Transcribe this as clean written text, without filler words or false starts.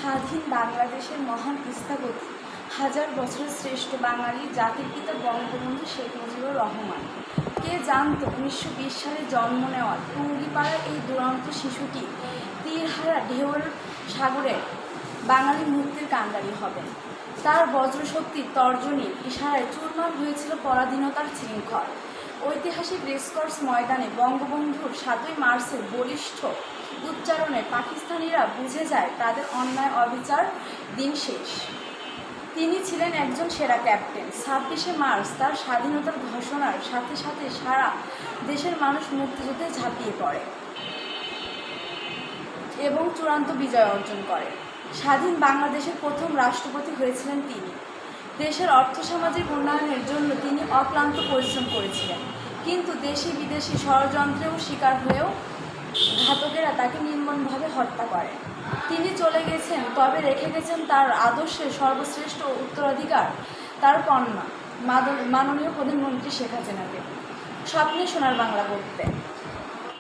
স্বাধীন বাংলাদেশের মহান স্থপতি, হাজার বছরের শ্রেষ্ঠ বাঙালি জাতির পিতা বঙ্গবন্ধু শেখ মুজিবুর রহমান। কে জানত 1920 সালে জন্ম নেওয়া টুঙ্গিপাড়ার এই দুরন্ত শিশুটি তীরহারা ঢেউর সাগরে বাঙালি মুক্তির কাণ্ডারি হবেন। তার বজ্রশক্তির তর্জনীর ইশারায় চুরমার হয়েছিল পরাধীনতার শৃঙ্খল। ঐতিহাসিক রেসকোর্স ময়দানে বঙ্গবন্ধুর 7ই মার্চের বলিষ্ঠ উচ্চারণে পাকিস্তানিরা বুঝে যায় তাদের অন্যায় অবিচার দিন শেষ। তিনি ছিলেন একজন সেরা ক্যাপ্টেন। 26শে মার্চ তার স্বাধীনতার ঘোষণার সাথে সাথে সারা দেশের মানুষ মুক্তিযুদ্ধে ঝাঁপিয়ে পড়ে এবং চূড়ান্ত বিজয় অর্জন করে। স্বাধীন বাংলাদেশের প্রথম রাষ্ট্রপতি হয়েছিলেন তিনি। দেশের অর্থসামাজিক উন্নয়নের জন্য তিনি অক্লান্ত পরিশ্রম করেছিলেন, কিন্তু দেশি বিদেশি ষড়যন্ত্রেও শিকার হয়েও ঘাতকেরা তাকে নির্মমভাবে হত্যা করে। তিনি চলে গেছেন, তবে রেখে গেছেন তার আদর্শের সর্বশ্রেষ্ঠ উত্তরাধিকার, তার কন্যা মাননীয় প্রধানমন্ত্রী শেখ হাসিনাকে। স্বপ্নে সোনার বাংলা গড়তে।